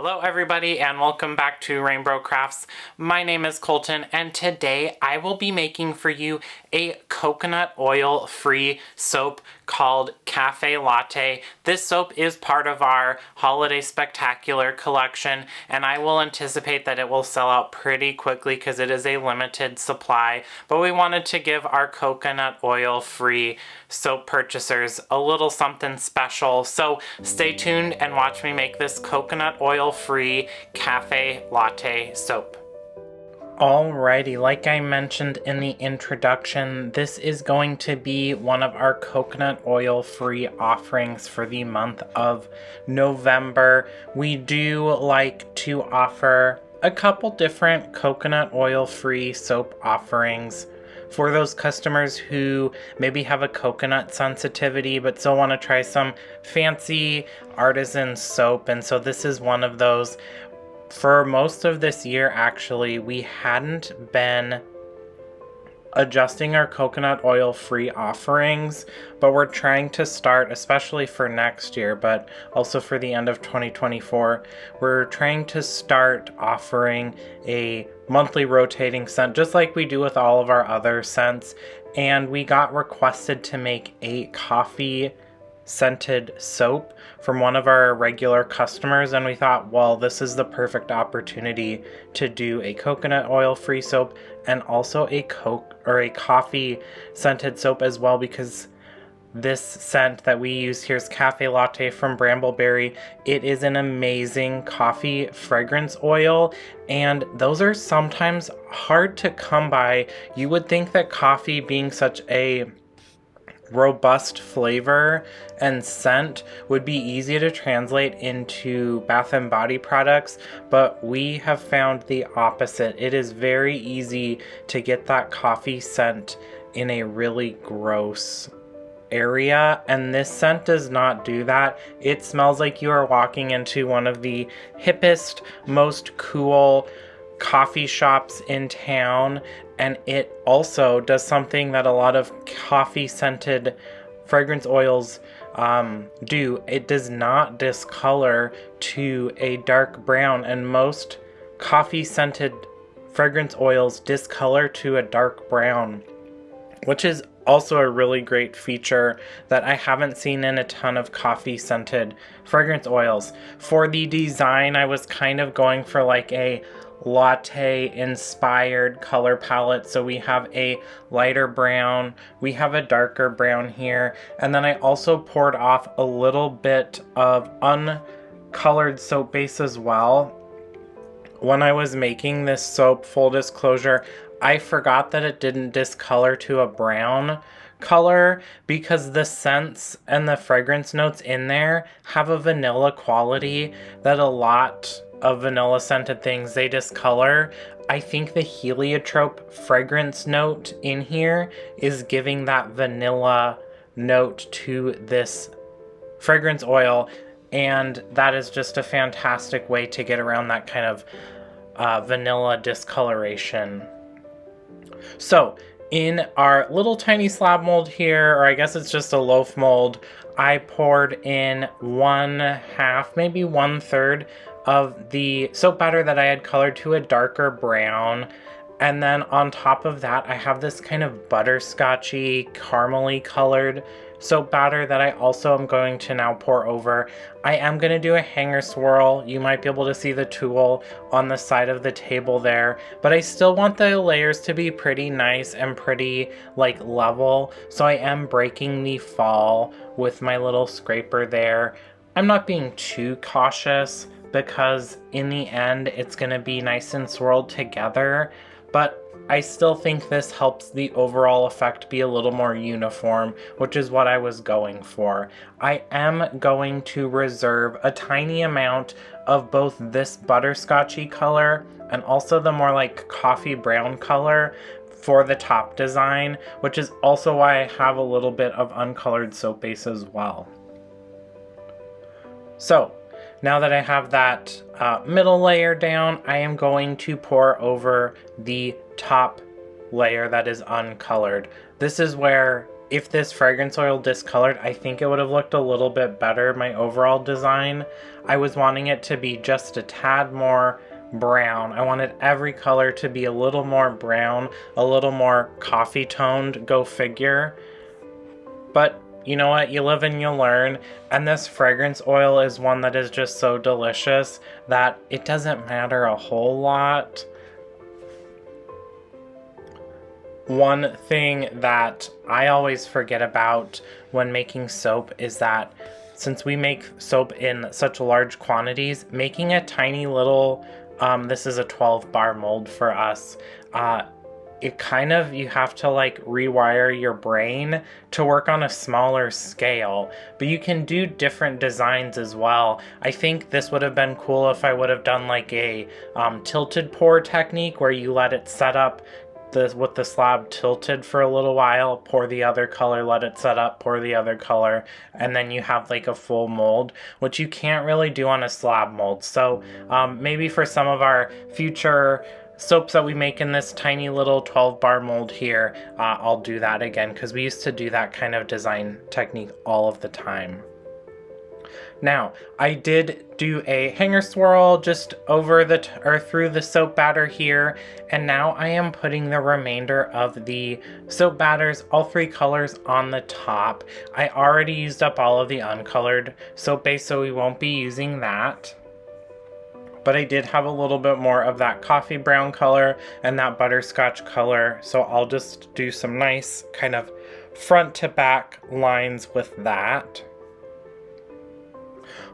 Hello everybody and welcome back to RainBro Crafts. My name is Colton and today I will be making for you a coconut oil free soap called Café Latte. This soap is part of our Holiday Spectacular collection and I will anticipate that it will sell out pretty quickly because it is a limited supply, but we wanted to give our coconut oil free soap purchasers a little something special. So stay tuned and watch me make this coconut oil free Café Latte soap. Alrighty, like I mentioned in the introduction, this is going to be one of our coconut oil free offerings for the month of November. We do like to offer a couple different coconut oil free soap offerings for those customers who maybe have a coconut sensitivity but still want to try some fancy artisan soap. And so this is one of those. For most of this year, actually, we hadn't been adjusting our coconut oil free offerings, but we're trying to start, especially for next year, but also for the end of 2024, we're trying to start offering a monthly rotating scent, just like we do with all of our other scents. And we got requested to make a coffee scented soap from one of our regular customers, and we thought, well, this is the perfect opportunity to do a coconut oil free soap and also a coffee scented soap as well, because this scent that we use here is Café Latte from Brambleberry. It is an amazing coffee fragrance oil, and those are sometimes hard to come by. You would think that coffee, being such a robust flavor and scent, would be easy to translate into bath and body products, but we have found the opposite. It is very easy to get that coffee scent in a really gross area, and this scent does not do that. It smells like you are walking into one of the hippest, most cool coffee shops in town, and it also does something that a lot of coffee scented fragrance oils do. It does not discolor to a dark brown, and most coffee scented fragrance oils discolor to a dark brown, which is also a really great feature that I haven't seen in a ton of coffee scented fragrance oils. For the design, I was kind of going for like a latte inspired color palette. So we have a lighter brown, we have a darker brown here, and then I also poured off a little bit of uncolored soap base as well. When I was making this soap, full disclosure, I forgot that it didn't discolor to a brown color because the scents and the fragrance notes in there have a vanilla quality that a lot of vanilla scented things, they discolor. I think the heliotrope fragrance note in here is giving that vanilla note to this fragrance oil, and that is just a fantastic way to get around that kind of vanilla discoloration. So in our little tiny slab mold here, or I guess it's just a loaf mold, I poured in 1/2, maybe 1/3 of the soap batter that I had colored to a darker brown. And then on top of that, I have this kind of butterscotchy, caramely colored soap batter that I also am going to now pour over. I am going to do a hanger swirl. You might be able to see the tool on the side of the table there, but I still want the layers to be pretty nice and pretty like level. So I am breaking the fall with my little scraper there. I'm not being too cautious because in the end it's going to be nice and swirled together, but I still think this helps the overall effect be a little more uniform, which is what I was going for. I am going to reserve a tiny amount of both this butterscotchy color and also the more like coffee brown color for the top design, which is also why I have a little bit of uncolored soap base as well. So now that I have that middle layer down, I am going to pour over the top layer that is uncolored. This is where if this fragrance oil discolored, I think it would have looked a little bit better, my overall design. I was wanting it to be just a tad more brown. I wanted every color to be a little more brown, a little more coffee toned, go figure. But you know what, you live and you learn, and this fragrance oil is one that is just so delicious that it doesn't matter a whole lot. One thing that I always forget about when making soap is that since we make soap in such large quantities, making a tiny little, this is a 12 bar mold for us, it kind of, you have to like rewire your brain to work on a smaller scale, but you can do different designs as well. I think this would have been cool if I would have done like a tilted pour technique where you let it set up with the slab tilted for a little while, pour the other color, let it set up, pour the other color, and then you have like a full mold, which you can't really do on a slab mold. So maybe for some of our future soaps that we make in this tiny little 12 bar mold here, I'll do that again, because we used to do that kind of design technique all of the time. Now, I did do a hanger swirl just over or through the soap batter here, and now I am putting the remainder of the soap batters, all three colors, on the top. I already used up all of the uncolored soap base, so we won't be using that. But I did have a little bit more of that coffee brown color and that butterscotch color, so I'll just do some nice kind of front to back lines with that.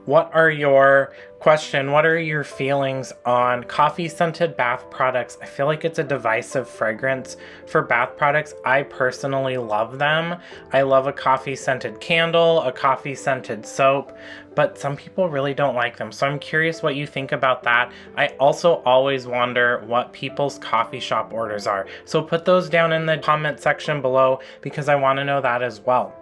What are your feelings on coffee scented bath products? I feel like it's a divisive fragrance for bath products. I personally love them. I love a coffee scented candle, a coffee scented soap, but some people really don't like them. So I'm curious what you think about that. I also always wonder what people's coffee shop orders are. So put those down in the comment section below, because I want to know that as well.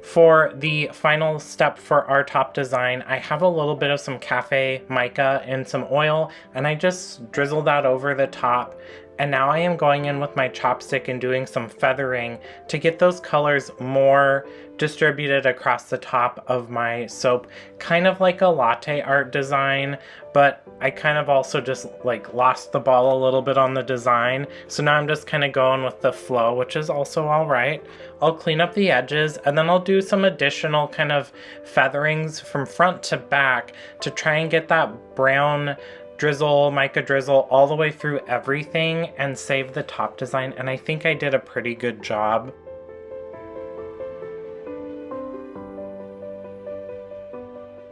For the final step for our top design, I have a little bit of some cafe mica and some oil, and I just drizzle that over the top. And now I am going in with my chopstick and doing some feathering to get those colors more distributed across the top of my soap, kind of like a latte art design, but I kind of also just like lost the ball a little bit on the design. So now I'm just kind of going with the flow, which is also all right. I'll clean up the edges, and then I'll do some additional kind of featherings from front to back to try and get that brown drizzle, mica drizzle all the way through everything and save the top design. And I think I did a pretty good job.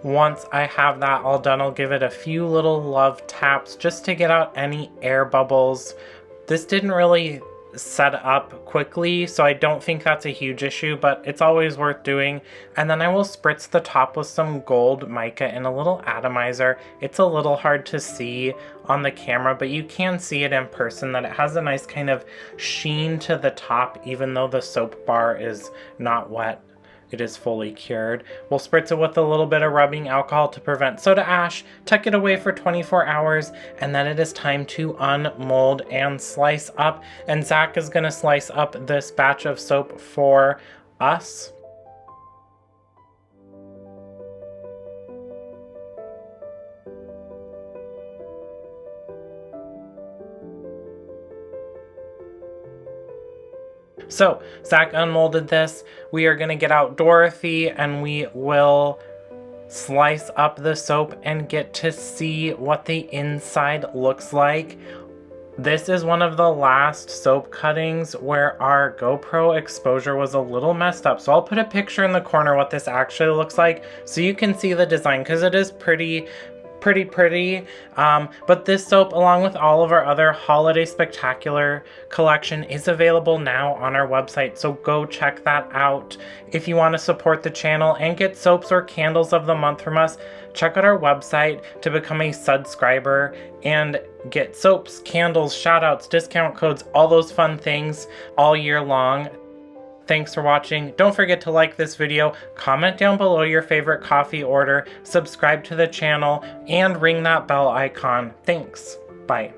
Once I have that all done, I'll give it a few little love taps just to get out any air bubbles. This didn't really set up quickly, so I don't think that's a huge issue, but it's always worth doing. And then I will spritz the top with some gold mica and a little atomizer. It's a little hard to see on the camera, but you can see it in person that it has a nice kind of sheen to the top, even though the soap bar is not wet. It is fully cured. We'll spritz it with a little bit of rubbing alcohol to prevent soda ash, tuck it away for 24 hours, and then it is time to unmold and slice up. And Zac is gonna slice up this batch of soap for us. So, Zac unmolded this. We are going to get out Dorothy and we will slice up the soap and get to see what the inside looks like. This is one of the last soap cuttings where our GoPro exposure was a little messed up. So I'll put a picture in the corner what this actually looks like so you can see the design, because it is pretty. But this soap, along with all of our other holiday spectacular collection, is available now on our website, so go check that out. If you want to support the channel and get soaps or candles of the month from us, check out our website to become a subscriber and get soaps, candles, shoutouts, discount codes, all those fun things all year long. Thanks for watching. Don't forget to like this video, comment down below your favorite coffee order, subscribe to the channel, and ring that bell icon. Thanks. Bye.